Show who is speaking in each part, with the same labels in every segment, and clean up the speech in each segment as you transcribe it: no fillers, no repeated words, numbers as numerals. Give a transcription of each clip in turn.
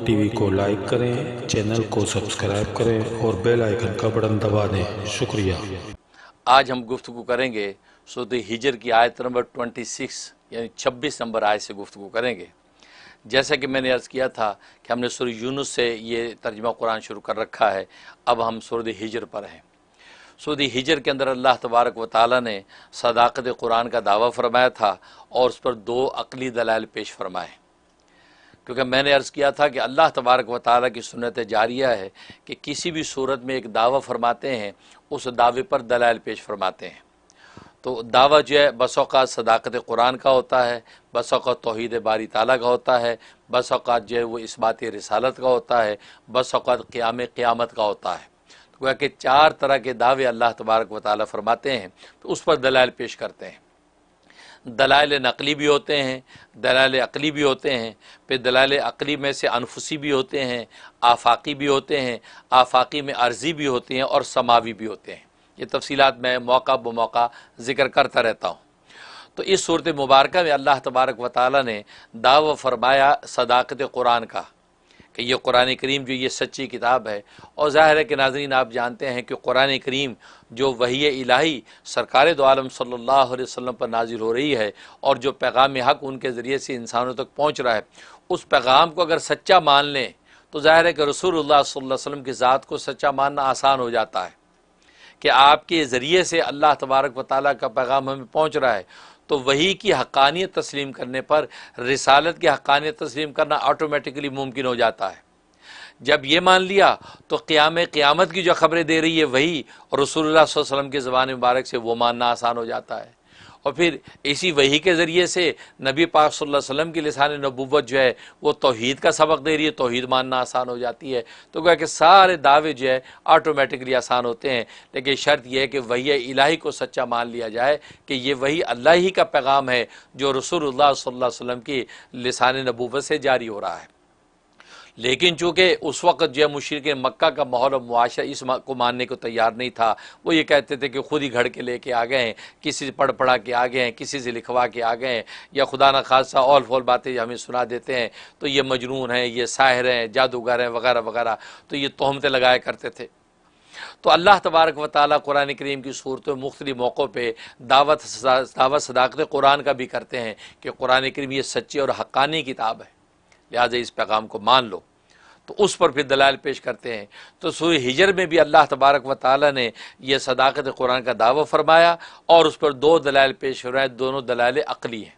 Speaker 1: T V کو like کریں، channel کو سبسکرائب کریں اور بیل آئیکن کا بٹن دبا دیں۔ شکریہ۔
Speaker 2: آج ہم گفتگو کریں گے سورۃ ہجر کی آیت نمبر 26 یعنی 26 نمبر آیت سے گفتگو کریں گے۔ جیسا کہ میں نے عرض کیا تھا کہ ہم نے سورہ یونس سے یہ ترجمہ قرآن شروع کر رکھا ہے، اب ہم سورۃ ہجر پر ہیں۔ سورۃ ہجر کے اندر اللہ تبارک و تعالیٰ نے صداقت قرآن کا دعویٰ فرمایا تھا اور اس پر دو عقلی دلائل پیش فرمائے، کیونکہ میں نے عرض کیا تھا کہ اللہ تبارک و تعالیٰ کی سنت جاریہ ہے کہ کسی بھی صورت میں ایک دعویٰ فرماتے ہیں، اس دعوے پر دلائل پیش فرماتے ہیں۔ تو دعویٰ جو ہے بس اوقات صداقت قرآن کا ہوتا ہے، بس اوقات توحید باری تعالیٰ کا ہوتا ہے، بس اوقات جو ہے وہ اثبات رسالت کا ہوتا ہے، بس اوقات قیامت کا ہوتا ہے۔ تو گویا کہ چار طرح کے دعوے اللہ تبارک و تعالیٰ فرماتے ہیں، تو اس پر دلائل پیش کرتے ہیں۔ دلائل نقلی بھی ہوتے ہیں، دلائل عقلی بھی ہوتے ہیں، پھر دلائل عقلی میں سے انفسی بھی ہوتے ہیں، آفاقی بھی ہوتے ہیں، آفاقی میں عرضی بھی ہوتے ہیں اور سماوی بھی ہوتے ہیں۔ یہ تفصیلات میں موقع بموقع ذکر کرتا رہتا ہوں۔ تو اس صورت مبارکہ میں اللہ تبارک و تعالیٰ نے دعویٰ فرمایا صداقت قرآن کا، کہ یہ قرآن کریم جو یہ سچی کتاب ہے، اور ظاہر ہے کہ ناظرین آپ جانتے ہیں کہ قرآن کریم جو وحی الہی سرکار دو عالم صلی اللہ علیہ وسلم پر نازل ہو رہی ہے اور جو پیغام حق ان کے ذریعے سے انسانوں تک پہنچ رہا ہے، اس پیغام کو اگر سچا مان لیں تو ظاہر ہے کہ رسول اللہ صلی اللہ علیہ وسلم کی ذات کو سچا ماننا آسان ہو جاتا ہے کہ آپ کے ذریعے سے اللہ تبارک و تعالیٰ کا پیغام ہمیں پہنچ رہا ہے، تو وحی کی حقانیت تسلیم کرنے پر رسالت کی حقانیت تسلیم کرنا آٹومیٹکلی ممکن ہو جاتا ہے۔ جب یہ مان لیا تو قیامت کی جو خبریں دے رہی ہے وہی اور رسول اللہ صلی اللہ علیہ وسلم کے زبان مبارک سے وہ ماننا آسان ہو جاتا ہے، اور پھر اسی وحی کے ذریعے سے نبی پاک صلی اللہ علیہ وسلم کی لسان نبوت جو ہے وہ توحید کا سبق دے رہی ہے، توحید ماننا آسان ہو جاتی ہے۔ تو گویا کہ سارے دعوے جو ہے آٹومیٹکلی آسان ہوتے ہیں، لیکن شرط یہ ہے کہ وحی الہی کو سچا مان لیا جائے کہ یہ وحی اللہ ہی کا پیغام ہے جو رسول اللہ صلی اللہ علیہ وسلم کی لسان نبوت سے جاری ہو رہا ہے۔ لیکن چونکہ اس وقت جو ہے مشرکین مکہ کا ماحول و معاشرہ اس کو ماننے کو تیار نہیں تھا، وہ یہ کہتے تھے کہ خود ہی گھڑ کے لے کے آ گئے ہیں، کسی سے پڑھا کے آ گئے ہیں، کسی سے لکھوا کے آ گئے ہیں، یا خدا نہ خاصہ اول فول باتیں ہمیں سنا دیتے ہیں تو یہ مجنون ہیں، یہ ساحر ہیں، جادوگر ہیں وغیرہ وغیرہ، تو یہ تہمتیں لگایا کرتے تھے۔ تو اللہ تبارک و تعالیٰ قرآن کریم کی صورتوں مختلف موقعوں پہ دعوت صداقت قرآن کا بھی کرتے ہیں کہ قرآن کریم یہ سچی اور حقانی کتاب ہے، لہٰذا اس پیغام کو مان لو، تو اس پر پھر دلائل پیش کرتے ہیں۔ تو سورہ ہجر میں بھی اللہ تبارک و تعالیٰ نے یہ صداقت قرآن کا دعویٰ فرمایا اور اس پر دو دلائل پیش فرمائے، دونوں دلائل عقلی ہیں،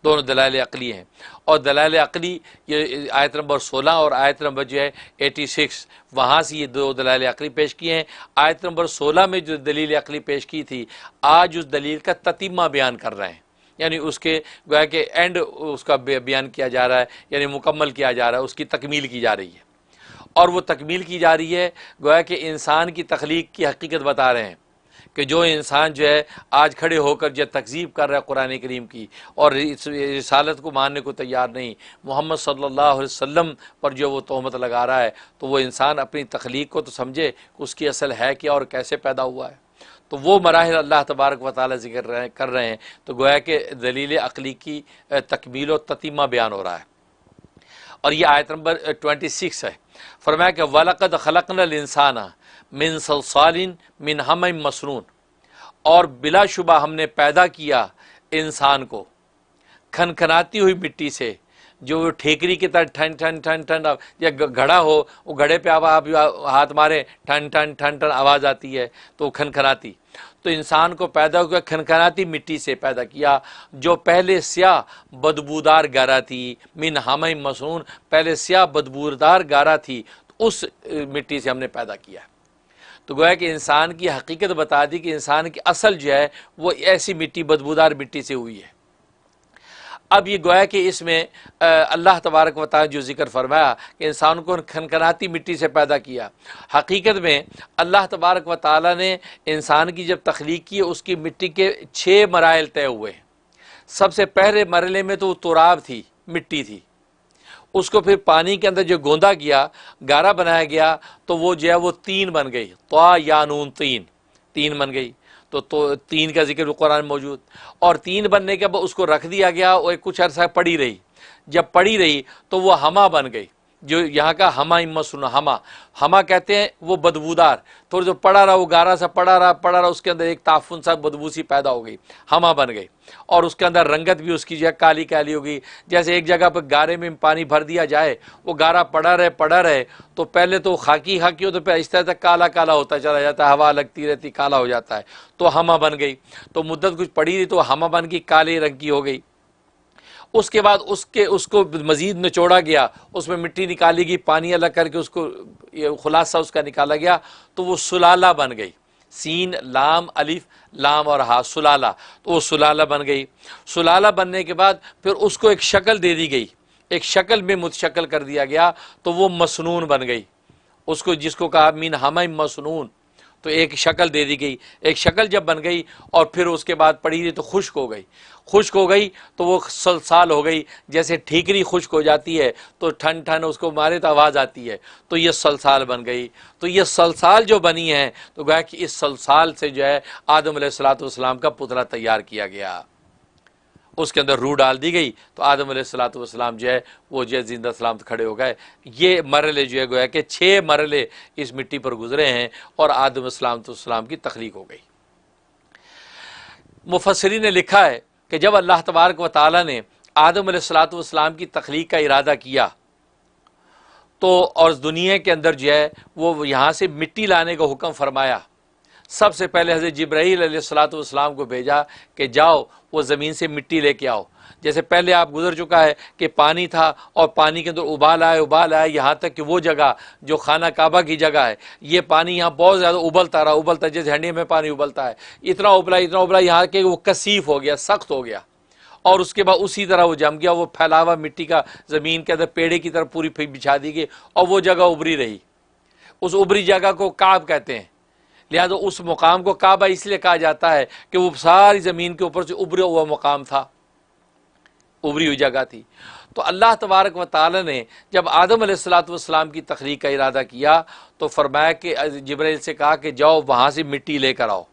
Speaker 2: دونوں دلائل عقلی ہیں۔ اور دلائل عقلی یہ آیت نمبر 16 اور آیت نمبر جو ہے 86 وہاں سے یہ دو دلائل عقلی پیش کیے ہیں۔ آیت نمبر 16 میں جو دلیل عقلی پیش کی تھی، آج اس دلیل کا تتمہ بیان کر رہے ہیں، یعنی اس کے گویا کہ اینڈ اس کا بیان کیا جا رہا ہے، یعنی مکمل کیا جا رہا ہے، اس کی تکمیل کی جا رہی ہے، اور وہ تکمیل کی جا رہی ہے گویا کہ انسان کی تخلیق کی حقیقت بتا رہے ہیں کہ جو انسان جو ہے آج کھڑے ہو کر جو تکذیب کر رہا ہے قرآن کریم کی اور رسالت کو ماننے کو تیار نہیں، محمد صلی اللہ علیہ وسلم پر جو وہ تہمت لگا رہا ہے، تو وہ انسان اپنی تخلیق کو تو سمجھے کہ اس کی اصل ہے کیا اور کیسے پیدا ہوا ہے۔ تو وہ مراحل اللہ تبارک و تعالیٰ ذکر کر رہے ہیں، تو گویا کہ دلیل عقلی کی تکمیل و تتمہ بیان ہو رہا ہے۔ اور یہ آیت نمبر 26 ہے، فرمایا کہ وَلَقَدْ خَلَقْنَا الْإِنسَانَ مِنْ صَلْصَالٍ مِنْ حَمَإٍ مَسْنُونٍ، اور بلا شبہ ہم نے پیدا کیا انسان کو کھنکھناتی ہوئی مٹی سے، جو ٹھیکری کی طرح ٹھن ٹھن ٹھن ٹھن، یا گھڑا ہو وہ گھڑے پہ آپ ہاتھ مارے ٹھن ٹھن ٹھن ٹھن آواز آتی ہے تو وہ کھنکھناتی، تو انسان کو پیدا ہو گیا کھنکھناتی مٹی سے پیدا کیا، جو پہلے سیاہ بدبودار گارا تھی، من حمئ مسنون، پہلے سیاہ بدبودار گارا تھی، تو اس مٹی سے ہم نے پیدا کیا۔ تو گویا کہ انسان کی حقیقت بتا دی کہ انسان کی اصل جو ہے وہ ایسی مٹی بدبودار مٹی سے ہوئی ہے۔ اب یہ گویا کہ اس میں اللہ تبارک و تعالیٰ جو ذکر فرمایا کہ انسان کو کھنکھناتی مٹی سے پیدا کیا، حقیقت میں اللہ تبارک و تعالیٰ نے انسان کی جب تخلیق کی اس کی مٹی کے 6 مراحل طے ہوئے۔ سب سے پہلے مرحلے میں تو وہ تراب تھی، مٹی تھی، اس کو پھر پانی کے اندر جو گوندا گیا، گارا بنایا گیا، تو وہ جو ہے وہ تین بن گئی، طا یا نون تین بن گئی۔ تو تین کا ذکر قرآن میں موجود، اور تین بننے کے بعد اس کو رکھ دیا گیا اور کچھ عرصہ پڑی رہی، جب پڑی رہی تو وہ ہما بن گئی، جو یہاں کا ہما مسنون، ہما کہتے ہیں وہ بدبودار، تھوڑا جو پڑا رہا وہ گارا سا پڑا رہا اس کے اندر ایک تعفن سا بدبو سی پیدا ہو گئی، ہما بن گئی، اور اس کے اندر رنگت بھی اس کی جو ہے کالی کالی ہوگی، جیسے ایک جگہ پہ گارے میں پانی بھر دیا جائے، وہ گارا پڑا رہے تو پہلے تو خاکی ہو تو پھر اس طرح تک کالا کالا ہوتا چلا جاتا ہے، ہوا لگتی رہتی کالا ہو جاتا ہے، تو ہما بن گئی، تو مدت کچھ پڑی رہی تو ہما بن گئی، کالے رنگ کی ہو گئی۔ اس کے بعد اس کو مزید نچوڑا گیا، اس میں مٹی نکالی گئی، پانی الگ کر کے اس کو خلاصہ اس کا نکالا گیا، تو وہ سلالہ بن گئی، سین لام الف لام اور ہا، سلالہ، تو وہ سلالہ بن گئی۔ سلالہ بننے کے بعد پھر اس کو ایک شکل دے دی گئی، ایک شکل میں متشکل کر دیا گیا، تو وہ مسنون بن گئی، اس کو جس کو کہا مین ہمہ مسنون، تو ایک شکل دے دی گئی، ایک شکل جب بن گئی اور پھر اس کے بعد پڑی رہی تو خشک ہو گئی تو وہ سلسال ہو گئی، جیسے ٹھیکری خشک ہو جاتی ہے تو ٹھن ٹھن اس کو مارے تو آواز آتی ہے، تو یہ سلسال بن گئی۔ تو یہ سلسال جو بنی ہے تو گویا کہ اس سلسال سے جو ہے آدم علیہ السلام کا پتلا تیار کیا گیا، اس کے اندر روح ڈال دی گئی، تو آدم علیہ السلام جو ہے وہ جو ہے زندہ سلامت کھڑے ہو گئے۔ یہ مرحلے جو ہے گویا کہ 6 مرحلے اس مٹی پر گزرے ہیں اور آدم علیہ السلام کی تخلیق ہو گئی۔ مفسرین نے لکھا ہے کہ جب اللہ تبارک و تعالی نے آدم علیہ السلام کی تخلیق کا ارادہ کیا تو اور دنیا کے اندر جو ہے وہ یہاں سے مٹی لانے کا حکم فرمایا، سب سے پہلے حضرت جبرائیل علیہ السلام کو بھیجا کہ جاؤ وہ زمین سے مٹی لے کے آؤ۔ جیسے پہلے آپ گزر چکا ہے کہ پانی تھا اور پانی کے اندر ابال آیا یہاں تک کہ وہ جگہ جو خانہ کعبہ کی جگہ ہے، یہ پانی یہاں بہت زیادہ ابلتا جیسے ہنڈی میں پانی ابلتا ہے، اتنا ابلا یہاں کہ وہ کثیف ہو گیا، سخت ہو گیا، اور اس کے بعد اسی طرح وہ جم گیا، وہ پھیلا ہوا مٹی کا زمین کے اندر پیڑے کی طرف پوری بچھا دی گئی اور وہ جگہ ابری رہی۔ اس ابری جگہ کو کعب کہتے ہیں، لہذا اس مقام کو کعبہ اس لیے کہا جاتا ہے کہ وہ ساری زمین کے اوپر سے ابرا ہوا مقام تھا، ابری ہوئی جگہ تھی۔ تو اللہ تبارک و تعالی نے جب آدم علیہ السلام کی تخلیق کا ارادہ کیا تو فرمایا کہ جبرائیل سے کہا کہ جاؤ وہاں سے مٹی لے کر آؤ۔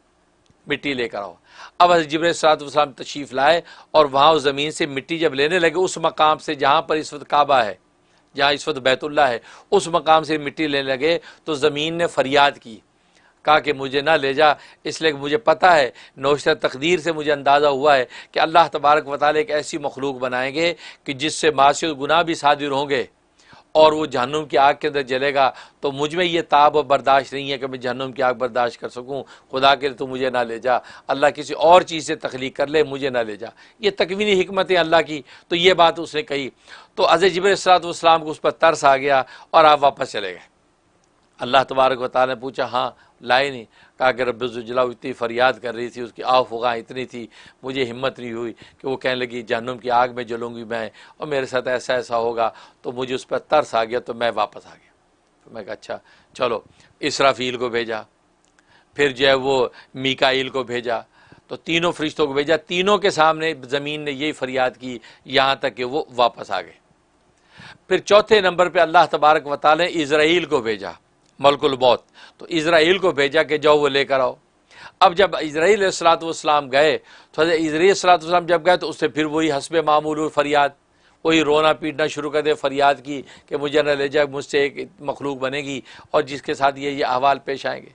Speaker 2: اب حضرت جبرائیل علیہ السلام تشریف لائے اور وہاں اس زمین سے مٹی جب لینے لگے، اس مقام سے جہاں پر اس وقت کعبہ ہے، جہاں اس وقت بیت اللہ ہے، اس مقام سے مٹی لینے لگے تو زمین نے فریاد کی، کہا کہ مجھے نہ لے جا، اس لیے کہ مجھے پتہ ہے، نوشتہ تقدیر سے مجھے اندازہ ہوا ہے کہ اللہ تبارک و تعالیٰ ایک ایسی مخلوق بنائیں گے کہ جس سے معاصی و گناہ بھی صادر ہوں گے اور وہ جہنم کی آگ کے اندر جلے گا، تو مجھ میں یہ تاب و برداشت نہیں ہے کہ میں جہنم کی آگ برداشت کر سکوں، خدا کے لیے تو مجھے نہ لے جا، اللہ کسی اور چیز سے تخلیق کر لے، مجھے نہ لے جا۔ یہ تکوینی حکمت ہے اللہ کی، تو یہ بات اس نے کہی تو حضرت جبرائیل علیہ السلام کو اس پر ترس آ گیا اور آپ واپس چلے گئے۔ اللہ تبارک و تعالیٰ نے پوچھا ہاں لائے نہیں؟ کہا کہ رب الجلال اتنی فریاد کر رہی تھی، اس کی آہ فغاں اتنی تھی، مجھے ہمت نہیں ہوئی کہ وہ کہنے لگی جہنم کی آگ میں جلوں گی میں اور میرے ساتھ ایسا ہوگا، تو مجھے اس پر ترس آ گیا تو میں واپس آ گیا۔ تو میں کہا اچھا چلو، اسرافیل کو بھیجا، پھر جو ہے وہ میکائیل کو بھیجا، تو تینوں فرشتوں کو بھیجا، تینوں کے سامنے زمین نے یہی فریاد کی یہاں تک کہ وہ واپس آ گئے۔ پھر چوتھے نمبر پہ اللہ تبارک و تعالیٰ نے اسرائیل کو بھیجا، ملک الموت، تو اسرائیل کو بھیجا کہ جاؤ وہ لے کر آؤ۔ اب جب اسرائیل علیہ السلام گئے تو حضرت اسرائیل علیہ السلام جب گئے تو اس سے پھر وہی حسب معمول ہوئی فریاد، وہی رونا پیٹنا شروع کر دے، فریاد کی کہ مجھے نہ لے جائے، مجھ سے ایک مخلوق بنے گی اور جس کے ساتھ یہ احوال پیش آئیں گے۔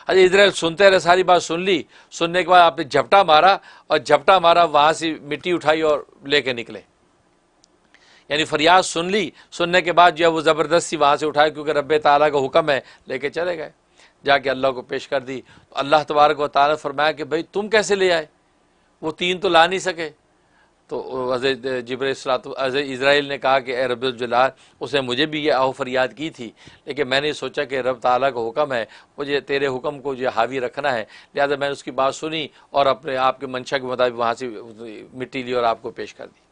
Speaker 2: حضرت اسرائیل سنتے رہے، ساری بات سن لی، سننے کے بعد آپ نے جھپٹا مارا وہاں سے مٹی اٹھائی اور لے کے نکلے، یعنی فریاد سن لی، سننے کے بعد جو ہے وہ زبردستی وہاں سے اٹھائے کیونکہ رب تعالیٰ کا حکم ہے، لے کے چلے گئے، جا کے اللہ کو پیش کر دی۔ تو اللہ تبارک و تعالیٰ نے فرمایا کہ بھائی تم کیسے لے آئے، وہ 3 تو لا نہیں سکے۔ تو حضرت اسرائیل نے کہا کہ اے رب الجلال، اس نے مجھے بھی یہ آہ فریاد کی تھی، لیکن میں نے سوچا کہ رب تعالیٰ کا حکم ہے، مجھے تیرے حکم کو جو حاوی رکھنا ہے، لہذا میں نے اس کی بات سنی اور اپنے آپ کے منشا کے مطابق وہاں سے مٹی لی اور آپ کو پیش کر دی۔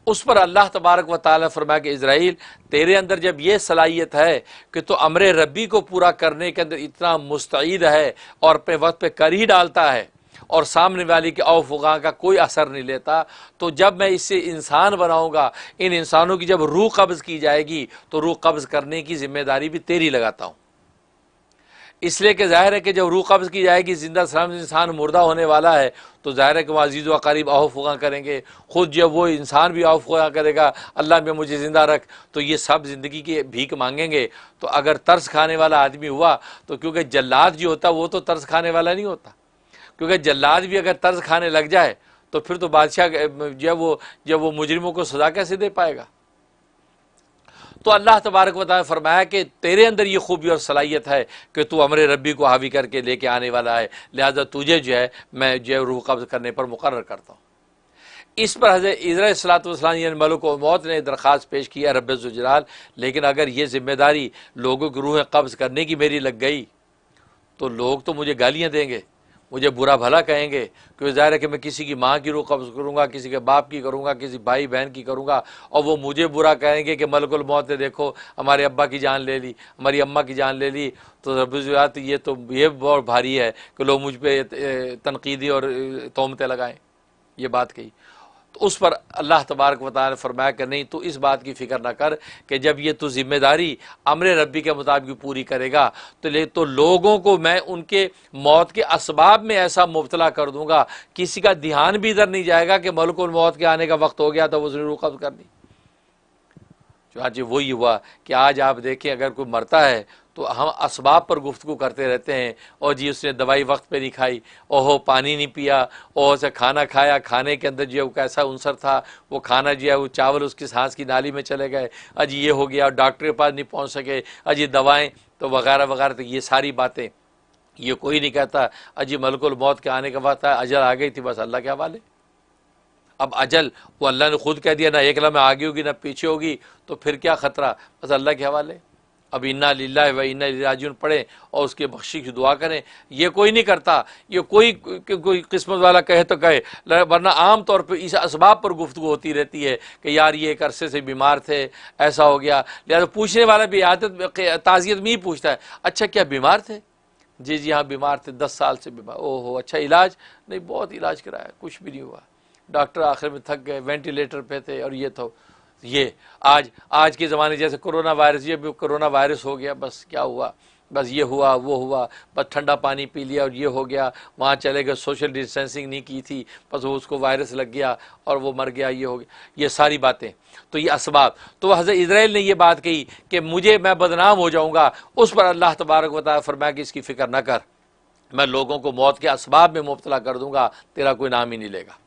Speaker 2: اس پر اللہ تبارک و تعالیٰ فرمایا کہ اسرائیل، تیرے اندر جب یہ صلاحیت ہے کہ تو امر ربی کو پورا کرنے کے اندر اتنا مستعد ہے اور اپنے وقت پہ کر ہی ڈالتا ہے اور سامنے والی کے اوف وغاں کا کوئی اثر نہیں لیتا، تو جب میں اس سے انسان بناؤں گا، ان انسانوں کی جب روح قبض کی جائے گی تو روح قبض کرنے کی ذمہ داری بھی تیری لگاتا ہوں۔ اس لیے کہ ظاہر ہے کہ جب روح قبض کی جائے گی، زندہ سلام انسان مردہ ہونے والا ہے، تو ظاہر ہے کہ وہ عزیز و قریب آہو فغاں کریں گے، خود جب وہ انسان بھی آہو فغاں کرے گا، اللہ میں مجھے زندہ رکھ، تو یہ سب زندگی کی بھیک مانگیں گے۔ تو اگر ترس کھانے والا آدمی ہوا تو کیونکہ جلاد جو ہوتا وہ تو ترس کھانے والا نہیں ہوتا، کیونکہ جلاد بھی اگر ترس کھانے لگ جائے تو پھر تو بادشاہ جب وہ مجرموں کو سزا کیسے دے پائے گا؟ تو اللہ تبارک و تعالیٰ نے فرمایا کہ تیرے اندر یہ خوبی اور صلاحیت ہے کہ تو امر ربی کو حاوی کر کے لے کے آنے والا ہے، لہذا تجھے جو ہے میں جو ہے روح قبض کرنے پر مقرر کرتا ہوں۔ اس پر حضرت عزرائیل علیہ الصلوۃ والسلام یعنی ملک الموت نے درخواست پیش کیا رب ذوالجلال، لیکن اگر یہ ذمہ داری لوگوں کی روحیں قبض کرنے کی میری لگ گئی تو لوگ تو مجھے گالیاں دیں گے، مجھے برا بھلا کہیں گے، کیونکہ ظاہر ہے کہ میں کسی کی ماں کی روح قبض کروں گا، کسی کے باپ کی کروں گا، کسی بھائی بہن کی کروں گا، اور وہ مجھے برا کہیں گے کہ ملک الموت نے دیکھو ہمارے ابا کی جان لے لی، ہماری اماں کی جان لے لی۔ تو رب العزت یہ بہت بھاری ہے کہ لوگ مجھ پہ تنقیدی اور تہمتیں لگائیں، یہ بات کہی۔ تو اس پر اللہ تبارک و تعالیٰ نے فرمایا کہ نہیں، تو اس بات کی فکر نہ کر کہ جب یہ تو ذمہ داری امر ربی کے مطابق پوری کرے گا تو لوگوں کو میں ان کے موت کے اسباب میں ایسا مبتلا کر دوں گا، کسی کا دھیان بھی ادھر نہیں جائے گا کہ ملک الموت کے آنے کا وقت ہو گیا تو وہ ضرور قبض کرنی۔ چنانچہ وہی ہوا کہ آج آپ دیکھیں اگر کوئی مرتا ہے تو ہم اسباب پر گفتگو کرتے رہتے ہیں، اور جی اس نے دوائی وقت پہ نہیں کھائی، اوہو پانی نہیں پیا، اوہ سے کھانا کھایا، کھانے کے اندر جو ہے وہ کیسا عنصر تھا، وہ کھانا جو ہے وہ چاول اس کی سانس کی نالی میں چلے گئے، اجی یہ ہو گیا، ڈاکٹر کے پاس نہیں پہنچ سکے، اجی دوائیں تو وغیرہ وغیرہ، تو یہ ساری باتیں یہ کوئی نہیں کہتا اجی ملک الموت کے آنے کا وقت ہے، اجل آ گئی تھی، بس اللہ کے حوالے۔ اب اجل وہ اللہ نے خود کہہ دیا، نہ ایک لمحے آگے ہوگی نہ پیچھے ہوگی، تو پھر کیا خطرہ، بس اللہ کے حوالے۔ اب انا للہ و انا الیہ راجعون پڑھیں اور اس کے بخشش کی دعا کریں، یہ کوئی نہیں کرتا، یہ کوئی قسمت والا کہے تو کہے، ورنہ عام طور پہ اس اسباب پر گفتگو ہوتی رہتی ہے کہ یار یہ ایک عرصے سے بیمار تھے، ایسا ہو گیا، لہٰذا پوچھنے والا بھی تعزیت میں ہی پوچھتا ہے، اچھا کیا بیمار تھے؟ جی ہاں بیمار تھے، 10 سال سے بیمار، اوہ ہو اچھا علاج؟ نہیں بہت علاج کرایا، کچھ بھی نہیں ہوا، ڈاکٹر آخر میں تھک گئے، وینٹیلیٹر پہ تھے، اور یہ تو یہ آج کے زمانے جیسے کرونا وائرس، یہ بھی کرونا وائرس ہو گیا، بس کیا ہوا، بس یہ ہوا وہ ہوا، بس ٹھنڈا پانی پی لیا اور یہ ہو گیا، وہاں چلے گئے، سوشل ڈسٹینسنگ نہیں کی تھی، بس وہ اس کو وائرس لگ گیا اور وہ مر گیا، یہ ہو گیا، یہ ساری باتیں تو یہ اسباب۔ تو حضرت عزرائیل نے یہ بات کہی کہ میں بدنام ہو جاؤں گا، اس پر اللہ تبارک و تعالیٰ فرمایا کہ اس کی فکر نہ کر، میں لوگوں کو موت کے اسباب میں مبتلا کر دوں گا، تیرا کوئی نام ہی نہیں لے گا۔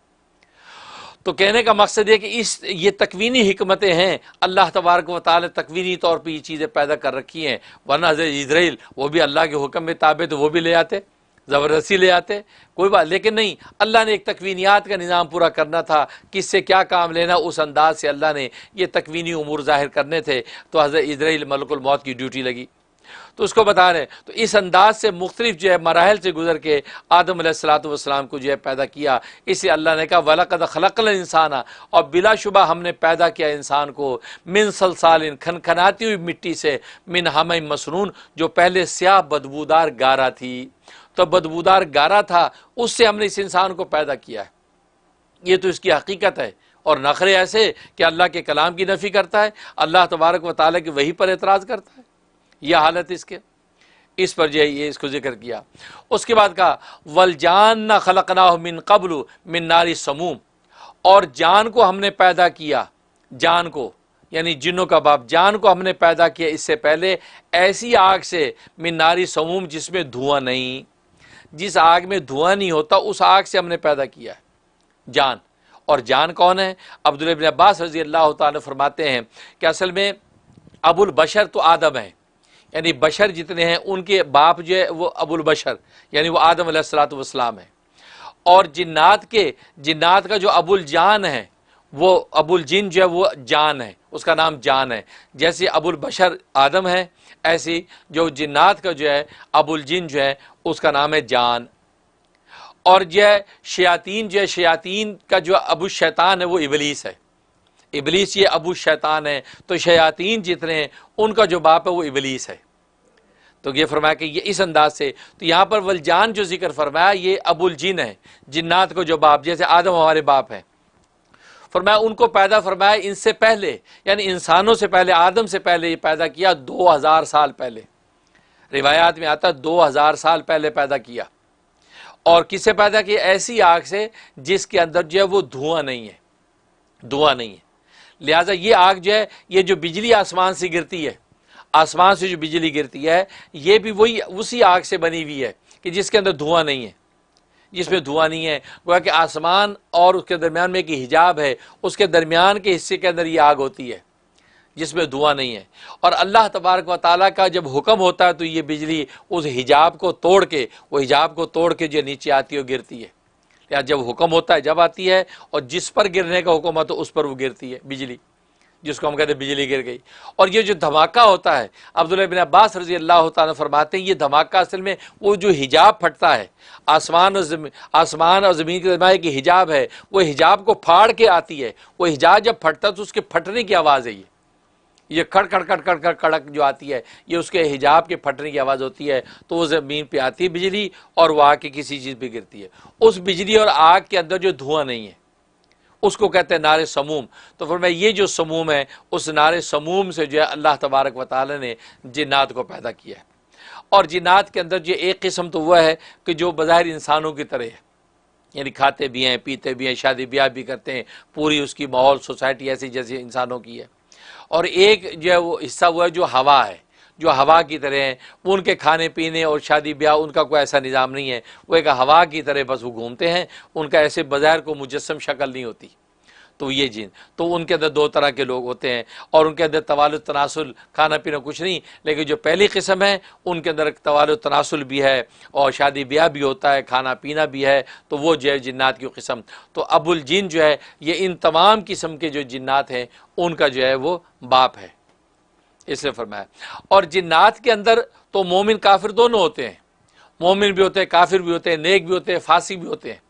Speaker 2: تو کہنے کا مقصد یہ کہ یہ تکوینی حکمتیں ہیں، اللہ تبارک و تعالی تکوینی طور پہ یہ چیزیں پیدا کر رکھی ہیں، ورنہ حضرت عزرائیل وہ بھی اللہ کے حکم میں تابع تو وہ بھی لے آتے، زبردستی لے آتے، کوئی بات، لیکن نہیں، اللہ نے ایک تکوینیات کا نظام پورا کرنا تھا، کس سے کیا کام لینا، اس انداز سے اللہ نے یہ تکوینی امور ظاہر کرنے تھے، تو حضرت عزرائیل ملک الموت کی ڈیوٹی لگی، تو اس کو بتا رہے ہیں۔ تو اس انداز سے مختلف جو ہے مراحل سے گزر کے آدم علیہ الصلوۃ والسلام کو جو ہے پیدا کیا، اس لیے اللہ نے کہا وَلَقَدْ خَلَقْنَا الْإِنسَانَ، اور بلا شبہ ہم نے پیدا کیا انسان کو من صلصال، کھنکھناتی ہوئی مٹی سے، من حمأ مسنون، جو پہلے سیاہ بدبودار گارا تھی، تو بدبودار گارا تھا، اس سے ہم نے اس انسان کو پیدا کیا ہے، یہ تو اس کی حقیقت ہے۔ اور نخرے ایسے کہ اللہ کے کلام کی نفی کرتا ہے، اللہ تبارک و تعالیٰ کی وحی پر اعتراض کرتا ہے، یہ حالت اس پر جو ہے یہ اس کو ذکر کیا۔ اس کے بعد کہا والجان خلقناہ من قبل من نار سموم، اور جان کو ہم نے پیدا کیا، جان کو یعنی جنوں کا باپ، جان کو ہم نے پیدا کیا اس سے پہلے ایسی آگ سے، من ناری سموم، جس میں دھواں نہیں، جس آگ میں دھواں نہیں ہوتا اس آگ سے ہم نے پیدا کیا ہے جان۔ اور جان کون ہے؟ عبداللہ بن عباس رضی اللہ تعالیٰ فرماتے ہیں کہ اصل میں ابو البشر تو آدم ہیں، یعنی بشر جتنے ہیں ان کے باپ جو ہے وہ ابو البشر، یعنی وہ آدم علیہ الصلوۃ والسلام ہے، اور جنات کا جو ابو الجان ہے وہ ابو الجن جو ہے وہ جان ہے، اس کا نام جان ہے، جیسے ابو البشر آدم ہے، ایسی جو جنات کا جو ہے ابو الجن جو ہے اس کا نام ہے جان۔ اور جو ہے شیاطین کا جو ابو الشیطان ہے وہ ابلیس ہے، ابلیس یہ ابو الشیطان ہے، تو شیاطین جتنے ہیں ان کا جو باپ ہے وہ ابلیس ہے۔ تو یہ فرمایا کہ یہ اس انداز سے، تو یہاں پر والجان جو ذکر فرمایا یہ ابو الجن ہے، جنات کو جو باپ، جیسے آدم ہمارے باپ ہیں، فرمایا ان کو پیدا فرمایا ان سے پہلے، یعنی انسانوں سے پہلے، آدم سے پہلے یہ پیدا کیا 2000 سال پہلے، روایات میں آتا 2000 سال پہلے پیدا کیا. اور کس سے پیدا کیا؟ ایسی آگ سے جس کے اندر جو ہے وہ دھواں نہیں ہے، دھواں نہیں ہے. لہٰذا یہ آگ جو ہے، یہ جو بجلی آسمان سے گرتی ہے، آسمان سے جو بجلی گرتی ہے، یہ بھی وہی اسی آگ سے بنی ہوئی ہے کہ جس کے اندر دھواں نہیں ہے، جس میں دھواں نہیں ہے. گویا کہ آسمان اور اس کے درمیان میں ایک حجاب ہے، اس کے درمیان کے حصے کے اندر یہ آگ ہوتی ہے جس میں دھواں نہیں ہے. اور اللہ تبارک و تعالیٰ کا جب حکم ہوتا ہے تو یہ بجلی اس حجاب کو توڑ کے، وہ حجاب کو توڑ کے جو نیچے آتی ہے وہ گرتی ہے. یا جب حکم ہوتا ہے جب آتی ہے، اور جس پر گرنے کا حکم ہے تو اس پر وہ گرتی ہے بجلی، جس کو ہم کہتے ہیں بجلی گر گئی. اور یہ جو دھماکہ ہوتا ہے، عبداللہ بن عباس رضی اللہ تعالیٰ فرماتے ہیں یہ دھماکہ اصل میں وہ جو حجاب پھٹتا ہے، آسمان اور زمین کے درمیان کی حجاب ہے، وہ حجاب کو پھاڑ کے آتی ہے. وہ حجاب جب پھٹتا ہے تو اس کے پھٹنے کی آواز ہے، یہ کڑ کڑ کڑ کڑ کڑ کڑک جو آتی ہے، یہ اس کے حجاب کے پھٹنے کی آواز ہوتی ہے. تو وہ زمین پہ آتی ہے بجلی، اور وہ آ کے کسی چیز پہ گرتی ہے. اس بجلی اور آگ کے اندر جو دھواں نہیں ہے اس کو کہتے ہیں نار سموم. تو فرمایا یہ جو سموم ہے، اس نار سموم سے جو ہے اللہ تبارک و تعالی نے جنات کو پیدا کیا ہے. اور جنات کے اندر جو ایک قسم تو وہ ہے کہ جو بظاہر انسانوں کی طرح ہے، یعنی کھاتے بھی ہیں، پیتے بھی ہیں، شادی بیاہ بھی کرتے ہیں، پوری اس کی ماحول سوسائٹی ایسی جیسے انسانوں کی ہے. اور ایک جو ہے وہ حصہ وہ ہے جو ہوا ہے، جو ہوا کی طرح ہیں. وہ ان کے کھانے پینے اور شادی بیاہ ان کا کوئی ایسا نظام نہیں ہے، وہ ایک ہوا کی طرح بس وہ گھومتے ہیں، ان کا ایسے بظاہر کو مجسم شکل نہیں ہوتی. تو یہ جن، تو ان کے اندر دو طرح کے لوگ ہوتے ہیں، اور ان کے اندر توالد تناسل، کھانا پینا کچھ نہیں. لیکن جو پہلی قسم ہے ان کے اندر توالد تناسل بھی ہے، اور شادی بیاہ بھی ہوتا ہے، کھانا پینا بھی ہے. تو وہ جو ہے جنات کی قسم. تو ابو الجن جو ہے یہ ان تمام قسم کے جو جنات ہیں ان کا جو ہے وہ باپ ہے، اس نے فرمایا. اور جنات کے اندر تو مومن کافر دونوں ہوتے ہیں، مومن بھی ہوتے ہیں، کافر بھی ہوتے ہیں، نیک بھی ہوتے ہیں، فاسق بھی ہوتے ہیں،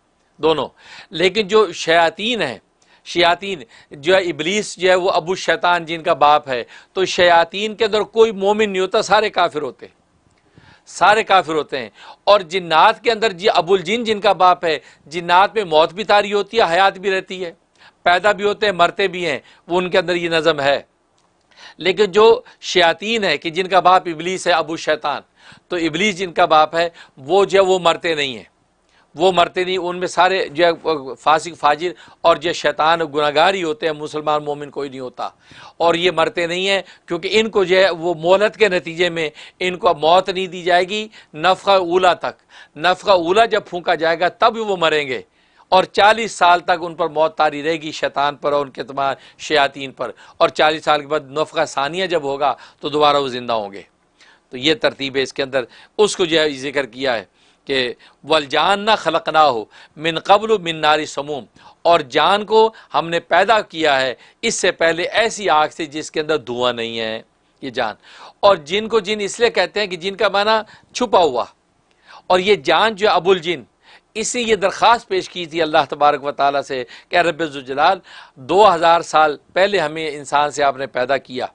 Speaker 2: دونوں. لیکن جو شیاطین ہیں، شیاطین جو ہے ابلیس جو ہے وہ ابو شیطان جن کا باپ ہے. تو شیاطین کے اندر کوئی مومن نہیں ہوتا، سارے کافر ہوتے ہیں، سارے کافر ہوتے ہیں. اور جنات کے اندر جی ابو الجن جن کا باپ ہے، جنات میں موت بھی طاری ہوتی ہے، حیات بھی رہتی ہے، پیدا بھی ہوتے ہیں، مرتے بھی ہیں، وہ ان کے اندر یہ نظم ہے. لیکن جو شیاطین ہے کہ جن کا باپ ابلیس ہے، ابو شیطان، تو ابلیس جن کا باپ ہے وہ جو ہے وہ مرتے نہیں ہیں، وہ مرتے نہیں. ان میں سارے جو ہے فاسق فاجر اور جو شیطان گناہگار ہی ہوتے ہیں، مسلمان مومن کوئی نہیں ہوتا. اور یہ مرتے نہیں ہیں کیونکہ ان کو جو ہے وہ مہلت کے نتیجے میں ان کو موت نہیں دی جائے گی نفخہ اولا تک. نفخہ اولا جب پھونکا جائے گا تب وہ مریں گے، اور 40 سال تک ان پر موت طاری رہے گی، شیطان پر اور ان کے تمام شیاطین پر. اور 40 سال کے بعد نفخہ ثانیہ جب ہوگا تو دوبارہ وہ زندہ ہوں گے. تو یہ ترتیب ہے اس کے اندر. اس کو جو ہے ذکر کیا ہے کہ والجان خلقناہ من قبل من نار سموم، اور جان کو ہم نے پیدا کیا ہے اس سے پہلے ایسی آگ سے جس کے اندر دھواں نہیں ہے، یہ جان. اور جن کو جن اس لیے کہتے ہیں کہ جن کا معنی چھپا ہوا. اور یہ جان جو ابو الجن، اسی یہ درخواست پیش کی تھی اللہ تبارک و تعالیٰ سے کہ رب ذوالجلال 2000 سال پہلے ہمیں انسان سے آپ نے پیدا کیا،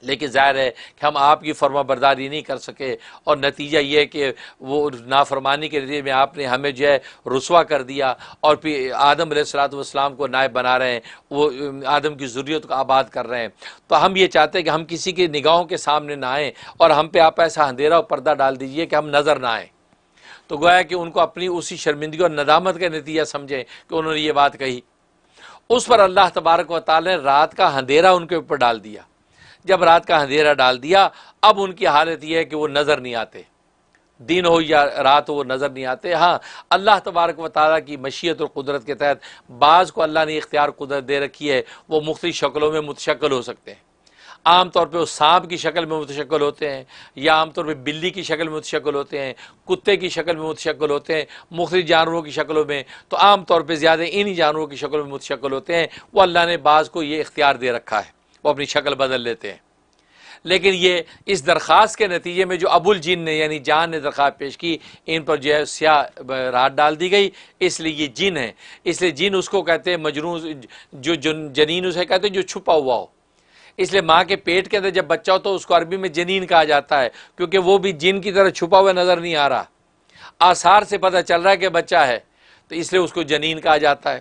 Speaker 2: لیکن ظاہر ہے کہ ہم آپ کی فرما برداری نہیں کر سکے، اور نتیجہ یہ ہے کہ وہ نافرمانی کے نتیجے میں آپ نے ہمیں جو ہے رسوا کر دیا، اور پھر آدم علیہ السلام کو نائب بنا رہے ہیں، وہ آدم کی ذریت کو آباد کر رہے ہیں. تو ہم یہ چاہتے ہیں کہ ہم کسی کی نگاہوں کے سامنے نہ آئیں، اور ہم پہ آپ ایسا اندھیرا اور پردہ ڈال دیجئے کہ ہم نظر نہ آئیں. تو گویا کہ ان کو اپنی اسی شرمندگی اور ندامت کا نتیجہ سمجھیں کہ انہوں نے یہ بات کہی. اس پر اللہ تبارک و تعالی نے رات کا اندھیرا ان کے اوپر ڈال دیا. جب رات کا اندھیرا ڈال دیا، اب ان کی حالت یہ ہے کہ وہ نظر نہیں آتے، دن ہو یا رات ہو وہ نظر نہیں آتے. ہاں، اللہ تبارک و تعالیٰ کی مشیت اور قدرت کے تحت بعض کو اللہ نے اختیار قدرت دے رکھی ہے، وہ مختلف شکلوں میں متشکل ہو سکتے ہیں. عام طور پہ وہ سانپ کی شکل میں متشکل ہوتے ہیں، یا عام طور پہ بلی کی شکل میں متشکل ہوتے ہیں، کتے کی شکل میں متشکل ہوتے ہیں، مختلف جانوروں کی شکلوں میں. تو عام طور پہ زیادہ انہی جانوروں کی شکل میں متشکل ہوتے ہیں. وہ اللہ نے بعض کو یہ اختیار دے رکھا ہے، وہ اپنی شکل بدل لیتے ہیں. لیکن یہ اس درخواست کے نتیجے میں جو ابو الجن نے یعنی جان نے درخواست پیش کی، ان پر جو ہے سیاہ رات ڈال دی گئی، اس لیے یہ جن ہے. اس لیے جن اس کو کہتے ہیں مجنون، جو جنین اسے کہتے ہیں جو چھپا ہوا ہو. اس لیے ماں کے پیٹ کے اندر جب بچہ ہو تو اس کو عربی میں جنین کہا جاتا ہے، کیونکہ وہ بھی جن کی طرح چھپا ہوا نظر نہیں آ رہا، آثار سے پتہ چل رہا ہے کہ بچہ ہے، تو اس لیے اس کو جنین کہا جاتا ہے.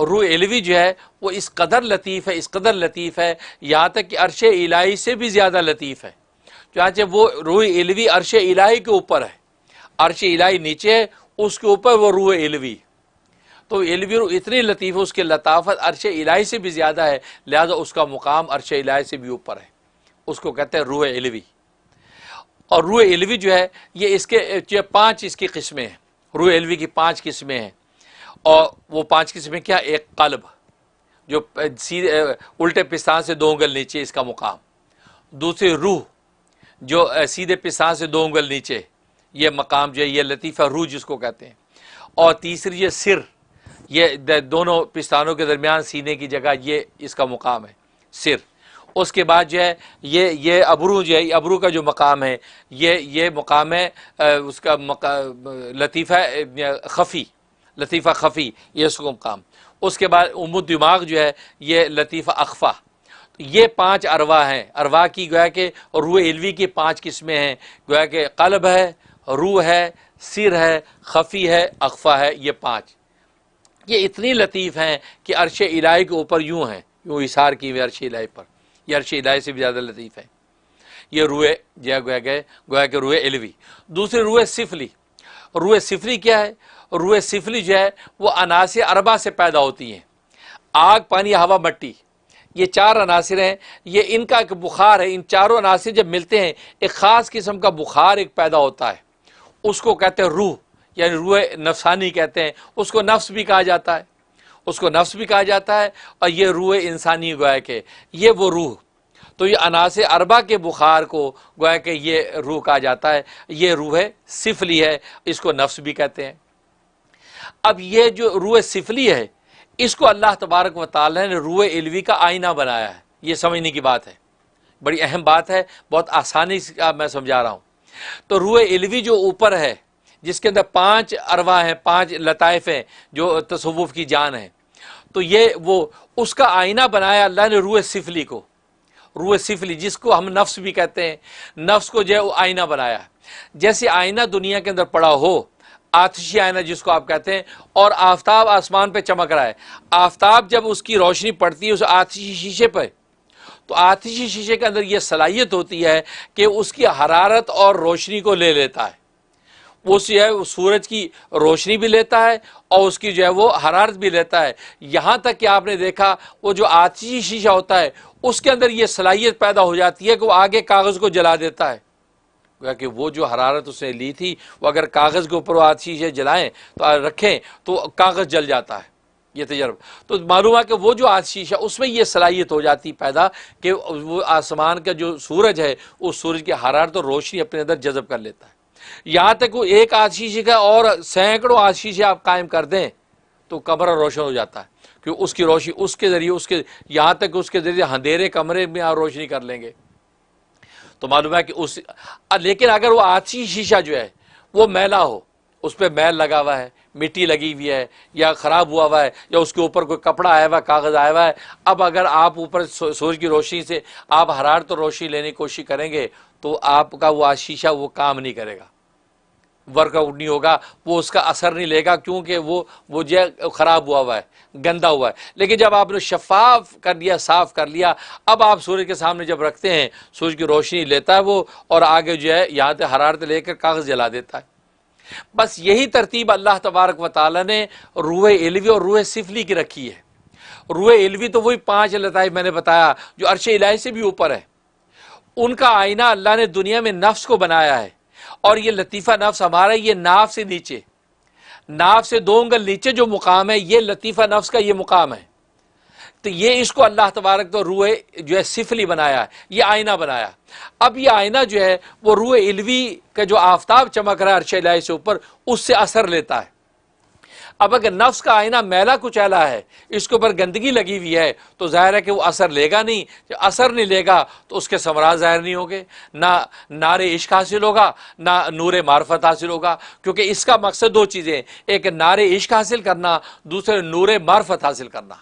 Speaker 2: اور روح علوی جو ہے وہ اس قدر لطیف ہے، اس قدر لطیف ہے، یہاں تک کہ عرش الہی سے بھی زیادہ لطیف ہے۔ چنانچہ وہ روح علوی عرش الہی کے اوپر ہے، عرش الہی نیچے ہے، اس کے اوپر وہ روح علوی، تو علوی روح اتنی لطیف ہے، اس کے لطافت عرش الہی سے بھی زیادہ ہے، لہذا اس کا مقام عرش الہی سے بھی اوپر ہے، اس کو کہتے ہیں روح علوی۔ اور روح علوی جو ہے یہ اس کے 5 اس کی قسمیں ہیں، روح علوی کی 5 قسمیں ہیں، اور وہ 5 قسمیں کیا؟ ایک قلب جو سیدھے الٹے پستان سے 2 انگل نیچے اس کا مقام، دوسری روح جو سیدھے پستان سے 2 انگل نیچے، یہ مقام جو ہے یہ لطیفہ روح جس کو کہتے ہیں، اور تیسری یہ سر، یہ دونوں پستانوں کے درمیان سینے کی جگہ، یہ اس کا مقام ہے سر۔ اس کے بعد جو ہے یہ ابرو جو ہے، ابرو کا جو مقام ہے یہ مقام ہے اس کا لطیفہ خفی، لطیفہ خفی، یہ اس کو مقام۔ اس کے بعد دماغ جو ہے یہ لطیفہ اخفا۔ یہ 5 ارواح ہیں، ارواح کی گویا کہ روح علوی کی 5 قسمیں ہیں، گویا کہ قلب ہے، روح ہے، سر ہے، خفی ہے، اخفا ہے، یہ 5 یہ اتنی لطیف ہیں کہ عرش الہی کے اوپر یوں ہیں، یوں اثار کی ہوئے عرش الہی پر، یہ عرش الہی سے بھی زیادہ لطیف ہے۔ یہ روح جو ہے گویا کہ روح علوی۔ دوسری روح سفلی۔ روح سفلی کیا ہے؟ روح سفلی جو ہے وہ عناصر اربع سے پیدا ہوتی ہیں، آگ، پانی، ہوا، مٹی، یہ 4 عناصر ہیں، یہ ان کا ایک بخار ہے، ان چاروں عناصر جب ملتے ہیں ایک خاص قسم کا بخار ایک پیدا ہوتا ہے، اس کو کہتے ہیں روح، یعنی روح نفسانی کہتے ہیں، اس کو نفس بھی کہا جاتا ہے، اس کو نفس بھی کہا جاتا ہے، اور یہ روح انسانی گویا کہ یہ وہ روح، تو یہ عناصر اربع کے بخار کو گویا کہ یہ روح کہا جاتا ہے، یہ روح سفلی ہے، اس کو نفس بھی کہتے ہیں۔ اب یہ جو روح سفلی ہے اس کو اللہ تبارک و تعالی نے روح علوی کا آئینہ بنایا ہے، یہ سمجھنے کی بات ہے، بڑی اہم بات ہے، بہت آسانی سے میں سمجھا رہا ہوں۔ تو روح علوی جو اوپر ہے جس کے اندر 5 ارواح ہیں، 5 لطائف ہیں جو تصوف کی جان ہے، تو یہ وہ اس کا آئینہ بنایا اللہ نے روح سفلی کو، روح سفلی جس کو ہم نفس بھی کہتے ہیں، نفس کو جو ہے وہ آئینہ بنایا ہے۔ جیسے آئینہ دنیا کے اندر پڑا ہو، آتشی آئینہ جس کو آپ کہتے ہیں، اور آفتاب آسمان پہ چمک رہا ہے، آفتاب جب اس کی روشنی پڑتی ہے اس آتشی شیشے پہ، تو آتشی شیشے کے اندر یہ صلاحیت ہوتی ہے کہ اس کی حرارت اور روشنی کو لے لیتا ہے، وہ جو ہے وہ سورج کی روشنی بھی لیتا ہے اور اس کی جو ہے وہ حرارت بھی لیتا ہے، یہاں تک کہ آپ نے دیکھا وہ جو آتشی شیشہ ہوتا ہے اس کے اندر یہ صلاحیت پیدا ہو جاتی ہے کہ وہ آگے کاغذ کو جلا دیتا ہے، کہ وہ جو حرارت اس نے لی تھی وہ اگر کاغذ کے اوپر وہ آتشی شیشے جلائیں تو رکھیں تو کاغذ جل جاتا ہے، یہ تجربہ تو معلوم ہے کہ وہ جو آتشی شیشہ اس میں یہ صلاحیت ہو جاتی پیدا کہ وہ آسمان کا جو سورج ہے اس سورج کی حرارت اور روشنی اپنے اندر جذب کر لیتا ہے، یہاں تک وہ ایک آتشی شیشے کا اور سینکڑوں آتشی شیشے آپ قائم کر دیں تو کمرہ روشن ہو جاتا ہے، کیونکہ اس کی روشنی اس کے ذریعے یہاں تک اس کے ذریعے اندھیرے کمرے میں آپ روشنی کر لیں گے، تو معلوم ہے کہ لیکن اگر وہ آتشی شیشہ جو ہے وہ میلا ہو، اس پہ میل لگا ہوا ہے، مٹی لگی ہوئی ہے یا خراب ہوا ہوا ہے یا اس کے اوپر کوئی کپڑا آیا ہوا ہے، کاغذ آیا ہوا ہے، اب اگر آپ اوپر سورج کی روشنی سے آپ حرارت اور روشنی لینے کی کوشش کریں گے تو آپ کا وہ شیشہ وہ کام نہیں کرے گا، ورک آؤٹ نہیں ہوگا، وہ اس کا اثر نہیں لے گا، کیونکہ وہ جو ہے خراب ہوا ہوا ہے، گندا ہوا ہے۔ لیکن جب آپ نے شفاف کر لیا، صاف کر لیا، اب آپ سورج کے سامنے جب رکھتے ہیں سورج کی روشنی لیتا ہے وہ، اور آگے جو ہے یہاں سے حرارت لے کر کاغذ جلا دیتا ہے۔ بس یہی ترتیب اللہ تبارک و تعالی نے روح علوی اور روح سفلی کی رکھی ہے۔ روح علوی تو وہی 5 لطائف میں نے بتایا جو عرش الہی سے بھی اوپر ہے، ان کا آئینہ اللہ نے دنیا میں نفس کو بنایا ہے، اور یہ لطیفہ نفس ہمارا یہ ناف سے نیچے، ناف سے 2 انگل نیچے جو مقام ہے یہ لطیفہ نفس کا یہ مقام ہے، تو یہ اس کو اللہ تبارک تو روح جو ہے سفلی بنایا ہے، یہ آئینہ بنایا۔ اب یہ آئینہ جو ہے وہ روح علوی کا جو آفتاب چمک رہا ہے عرش الہی سے اوپر اس سے اثر لیتا ہے۔ اب اگر نفس کا آئینہ میلا کچیلا ہے، اس کے اوپر گندگی لگی ہوئی ہے، تو ظاہر ہے کہ وہ اثر لے گا نہیں، جب اثر نہیں لے گا تو اس کے ثمرات ظاہر نہیں ہوگے، نہ نار عشق حاصل ہوگا نہ نور معرفت حاصل ہوگا، کیونکہ اس کا مقصد 2 چیزیں، ایک نار عشق حاصل کرنا، دوسرے نور معرفت حاصل کرنا۔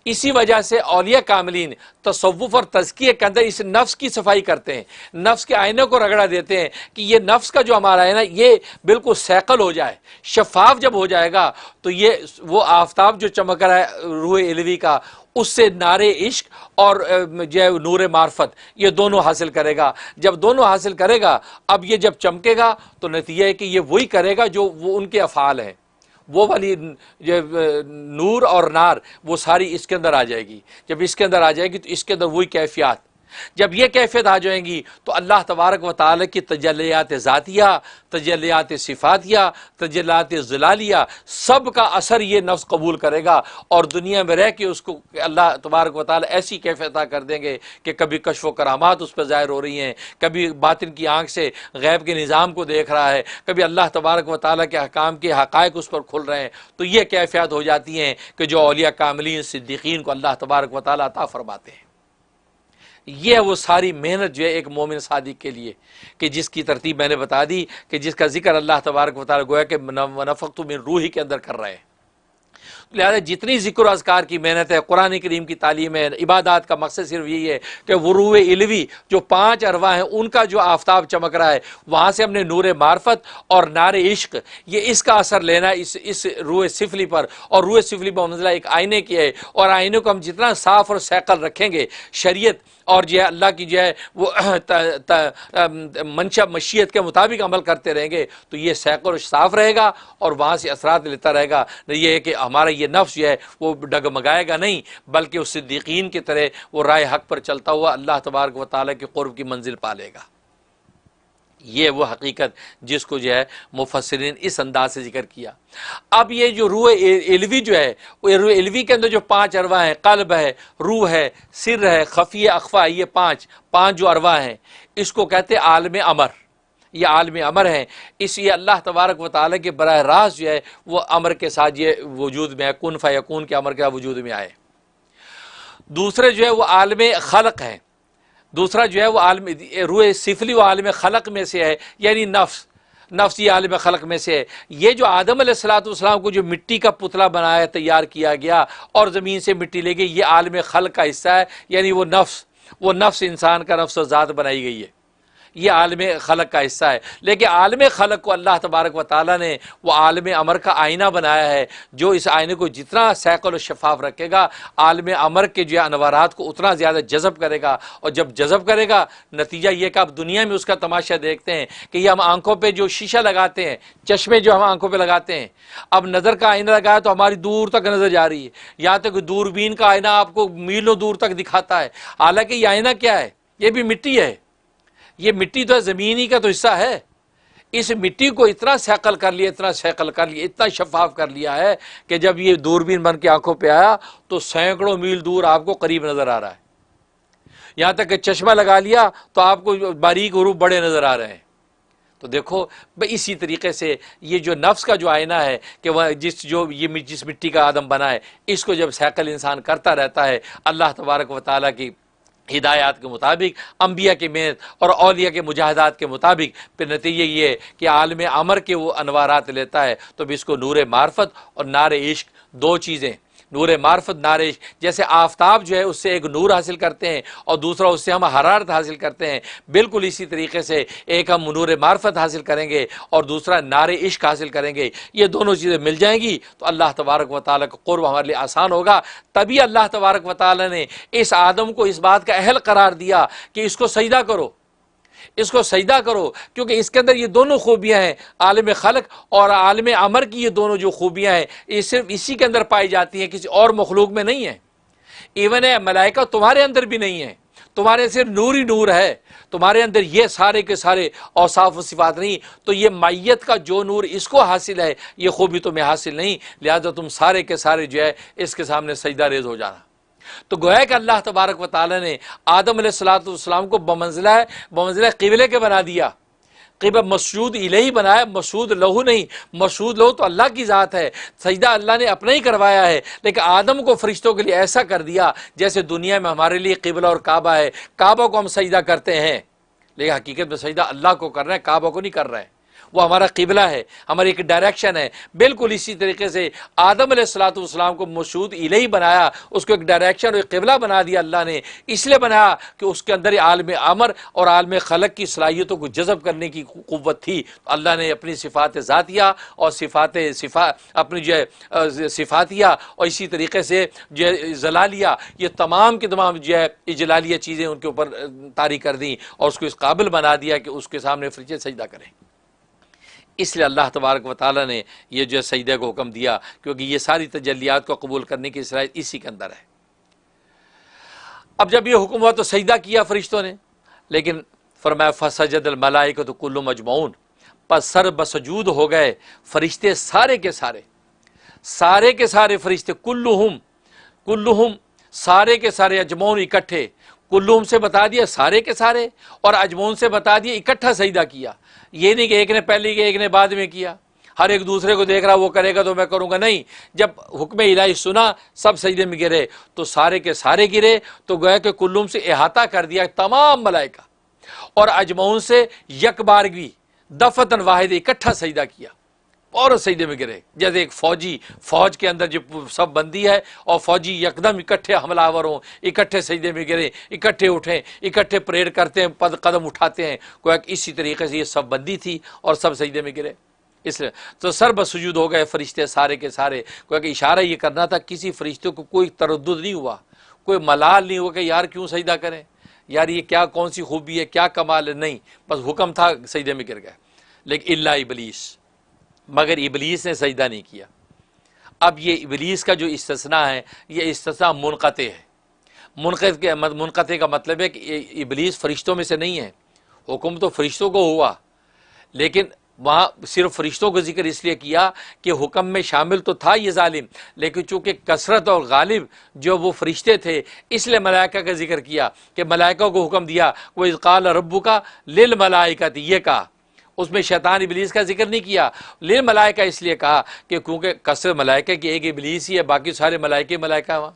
Speaker 2: اسی وجہ سے اولیاء کاملین تصوف اور تزکیہ کے اندر اس نفس کی صفائی کرتے ہیں، نفس کے آئینے کو رگڑا دیتے ہیں کہ یہ نفس کا جو ہمارا ہے نا یہ بالکل سیکل ہو جائے، شفاف جب ہو جائے گا تو یہ وہ آفتاب جو چمک رہا ہے روح الوی کا، اس سے نار عشق اور جو ہے نور معرفت یہ دونوں حاصل کرے گا۔ جب دونوں حاصل کرے گا، اب یہ جب چمکے گا تو نتیجہ ہے کہ یہ وہی کرے گا جو وہ ان کے افعال ہیں، وہ والی جو نور اور نار وہ ساری اس کے اندر آ جائے گی۔ جب اس کے اندر آ جائے گی تو اس کے اندر وہی کیفیات، جب یہ کیفیت آ جائیں گی تو اللہ تبارک و تعالیٰ کی تجلیات ذاتیہ، تجلیات صفاتیہ، تجلیات ظلالیہ، سب کا اثر یہ نفس قبول کرے گا، اور دنیا میں رہ کے اس کو اللہ تبارک و تعالیٰ ایسی کیفیت عطا کر دیں گے کہ کبھی کشف و کرامات اس پہ ظاہر ہو رہی ہیں، کبھی باطن کی آنکھ سے غیب کے نظام کو دیکھ رہا ہے، کبھی اللہ تبارک و تعالیٰ کے احکام کے حقائق اس پر کھل رہے ہیں۔ تو یہ کیفیات ہو جاتی ہیں کہ جو اولیاء کاملین صدیقین کو اللہ تبارک و تعالیٰ عطا فرماتے ہیں۔ یہ ہے وہ ساری محنت جو ہے ایک مومن صادق کے لیے، کہ جس کی ترتیب میں نے بتا دی کہ جس کا ذکر اللہ تبارک و تعالیٰ گویا کہ ونفخت من روحی کے اندر کر رہے ہیں۔ لہذا جتنی ذکر و اذکار کی محنت ہے، قرآن کریم کی تعلیم ہے، عبادات کا مقصد صرف یہی ہے کہ وہ روح الوی جو 5 ارواح ہیں ان کا جو آفتاب چمک رہا ہے وہاں سے ہم نے نور معرفت اور نار عشق یہ اس کا اثر لینا اس روح سفلی پر، اور روح سفلی پر منزلہ ایک آئینے کی ہے، اور آئینے کو ہم جتنا صاف اور سیکل رکھیں گے، شریعت اور جو ہے اللہ کی جو ہے وہ منشا مشیت کے مطابق عمل کرتے رہیں گے تو یہ سیکل اور صاف رہے گا، اور وہاں سے اثرات لیتا رہے گا۔ یہ ہے کہ ہمارا یہ نفس جو ہے وہ ڈگمگائے گا نہیں، بلکہ اس صدیقین کی طرح وہ رائے حق پر چلتا ہوا اللہ تبارک و تعالیٰ کے قرب کی منزل پا لے گا۔ یہ وہ حقیقت جس کو جو ہے مفسرین اس انداز سے ذکر کیا۔ اب یہ جو روح الوی جو ہے، وہ روح الوی کے اندر جو 5 ارواح ہیں، قلب ہے، روح ہے، سر ہے، خفیہ، اخفا، یہ 5 جو ارواح ہیں اس کو کہتے ہیں عالم امر۔ یہ عالم امر ہیں، اس لیے اللہ تبارک و تعالیٰ کے براہ راست جو ہے وہ امر کے ساتھ یہ وجود میں ہے، کن فیکون کے امر کے ساتھ وجود میں آئے۔ دوسرے جو ہے وہ عالم خلق ہیں، دوسرا جو ہے وہ عالم روح سفلی و عالم خلق میں سے ہے، یعنی نفس یہ عالم خلق میں سے ہے۔ یہ جو آدم علیہ السلام کو جو مٹی کا پتلا بنایا تیار کیا گیا اور زمین سے مٹی لے گئی، یہ عالم خلق کا حصہ ہے، یعنی وہ نفس انسان کا نفس و ذات بنائی گئی ہے، یہ عالم خلق کا حصہ ہے۔ لیکن عالم خلق کو اللہ تبارک و تعالیٰ نے وہ عالم امر کا آئینہ بنایا ہے، جو اس آئینے کو جتنا سیکل و شفاف رکھے گا عالم امر کے جو انوارات کو اتنا زیادہ جذب کرے گا، اور جب جذب کرے گا نتیجہ یہ کہ اب دنیا میں اس کا تماشا دیکھتے ہیں کہ یہ ہم آنکھوں پہ جو شیشہ لگاتے ہیں، چشمے جو ہم آنکھوں پہ لگاتے ہیں، اب نظر کا آئینہ لگایا تو ہماری دور تک نظر جا رہی ہے، یہاں تک کہ دوربین کا آئینہ آپ کو میلوں دور تک دکھاتا ہے، حالانکہ یہ آئینہ کیا ہے؟ یہ بھی مٹی ہے، یہ مٹی تو زمین ہی کا تو حصہ ہے۔ اس مٹی کو اتنا سیکل کر لیا، اتنا شفاف کر لیا ہے کہ جب یہ دوربین بن کے آنکھوں پہ آیا تو سینکڑوں میل دور آپ کو قریب نظر آ رہا ہے، یہاں تک کہ چشمہ لگا لیا تو آپ کو باریک حروف بڑے نظر آ رہے ہیں۔ تو دیکھو اسی طریقے سے یہ جو نفس کا جو آئینہ ہے کہ وہ جس مٹی کا آدم بنا ہے، اس کو جب سیکل انسان کرتا رہتا ہے اللہ تبارک و تعالیٰ کی ہدایات کے مطابق، انبیاء کی محنت اور اولیاء کے مجاہدات کے مطابق، پھر نتیجہ یہ ہے کہ عالم امر کے وہ انوارات لیتا ہے تو بھی اس کو نور معرفت اور نار عشق، 2 چیزیں، نور معرفت، نار عشق، جیسے آفتاب جو ہے اس سے ایک نور حاصل کرتے ہیں اور دوسرا اس سے ہم حرارت حاصل کرتے ہیں، بالکل اسی طریقے سے ایک ہم نور معرفت حاصل کریں گے اور دوسرا نار عشق حاصل کریں گے۔ یہ دونوں چیزیں مل جائیں گی تو اللہ تبارک و تعالیٰ کا قرب ہمارے لیے آسان ہوگا۔ تبھی اللہ تبارک و تعالیٰ نے اس آدم کو اس بات کا اہل قرار دیا کہ اس کو سجدہ کرو، اس کو سجدہ کرو، کیونکہ اس کے اندر یہ دونوں خوبیاں ہیں، عالم خلق اور عالم امر کی یہ دونوں جو خوبیاں ہیں یہ صرف اسی کے اندر پائی جاتی ہیں، کسی اور مخلوق میں نہیں ہیں۔ ایون ہے ملائکہ تمہارے اندر بھی نہیں ہیں، تمہارے صرف نور ہی نور ہے، تمہارے اندر یہ سارے کے سارے اوصاف و صفات نہیں، تو یہ معیت کا جو نور اس کو حاصل ہے یہ خوبی تمہیں حاصل نہیں، لہذا تم سارے کے سارے جو ہے اس کے سامنے سجدہ ریز ہو جانا۔ تو گویا کہ اللہ تبارک و تعالیٰ نے آدم علیہ السلام کو بمنزلہ قبلے کے بنا دیا، قبل مسجود الہی بنایا، مسجود لہو نہیں، مسجود لہو تو اللہ کی ذات ہے، سجدہ اللہ نے اپنا ہی کروایا ہے، لیکن آدم کو فرشتوں کے لیے ایسا کر دیا جیسے دنیا میں ہمارے لیے قبلہ اور کعبہ ہے، کعبہ کو ہم سجدہ کرتے ہیں لیکن حقیقت میں سجدہ اللہ کو کر رہے ہیں، کعبہ کو نہیں کر رہے ہیں۔ وہ ہمارا قبلہ ہے، ہماری ایک ڈائریکشن ہے۔ بالکل اسی طریقے سے آدم علیہ السلام کو مشہود الہی بنایا، اس کو ایک ڈائریکشن اور ایک قبلہ بنا دیا اللہ نے، اس لیے بنایا کہ اس کے اندر عالم امر اور عالم خلق کی صلاحیتوں کو جذب کرنے کی قوت تھی۔ اللہ نے اپنی صفات ذاتیہ اور اپنی جو ہے صفاتیہ اور اسی طریقے سے جو ہے جلالیہ، یہ تمام کے تمام جو ہے اجلالیہ چیزیں ان کے اوپر طاری کر دیں اور اس کو اس قابل بنا دیا کہ اس کے سامنے فرشتے سجدہ کریں۔ اس لیے اللہ تبارک و تعالیٰ نے یہ جو ہے سجدے کو حکم دیا، کیونکہ یہ ساری تجلیات کو قبول کرنے کی صلاحیت اسی کے اندر ہے۔ اب جب یہ حکم ہوا تو سجدہ کیا فرشتوں نے، لیکن فرمایا فسجد الملائکۃ کلھم اجمعون، پس سر بسجود ہو گئے فرشتے سارے کے سارے فرشتے، کلھم سارے کے سارے، اجمعون اکٹھے، کلھم سے بتا دیا سارے کے سارے اور اجمعون سے بتا دیا اکٹھا سجدہ کیا۔ یہ نہیں کہ ایک نے پہلے کیا ایک نے بعد میں کیا، ہر ایک دوسرے کو دیکھ رہا وہ کرے گا تو میں کروں گا، نہیں۔ جب حکم الہی سنا سب سجدے میں گرے تو سارے کے سارے گرے، تو گویا کہ کلھم سے احاطہ کر دیا تمام ملائکہ، اور اجمعون سے یک بارگی دفعتاً واحد اکٹھا سجدہ کیا اور سجدے میں گرے، جیسے ایک فوج کے اندر جو سب بندی ہے اور فوجی یکدم اکٹھے حملہ آور ہوں، اکٹھے سجدے میں گرے، اکٹھے اٹھیں، اکٹھے پریڈ کرتے ہیں، قدم اٹھاتے ہیں، کوئی اسی طریقے سے یہ سب بندی تھی اور سب سجدے میں گرے۔ اس لیے تو سر بسجود ہو گئے فرشتے سارے کے سارے، کوئی اشارہ یہ کرنا تھا کسی فرشتے کو کوئی تردد نہیں ہوا، کوئی ملال نہیں ہوا کہ یار کیوں سجدہ کریں، یار یہ کیا کون سی خوبی ہے، کیا کمال ہے، نہیں، بس حکم تھا سجدے میں گر گئے۔ لیکن الا ابلیس، مگر ابلیس نے سجدہ نہیں کیا۔ اب یہ ابلیس کا جو استثناء ہے یہ استثناء منقطع ہے۔ منقطع کا مطلب ہے کہ ابلیس فرشتوں میں سے نہیں ہے، حکم تو فرشتوں کو ہوا، لیکن وہاں صرف فرشتوں کو ذکر اس لیے کیا کہ حکم میں شامل تو تھا یہ ظالم، لیکن چونکہ کثرت اور غالب جو وہ فرشتے تھے اس لیے ملائکہ کا ذکر کیا کہ ملائکہ کو حکم دیا، وَإِذْ قَالَ رَبُّكَ لِلْمَلَائِكَةِ، یہ کہا، اس میں شیطان ابلیس کا ذکر نہیں کیا، للملائکہ اس لیے کہا کہ کیونکہ کثرت ملائکہ کی ایک ابلیس ہی ہے، باقی سارے ملائکہ وہاں۔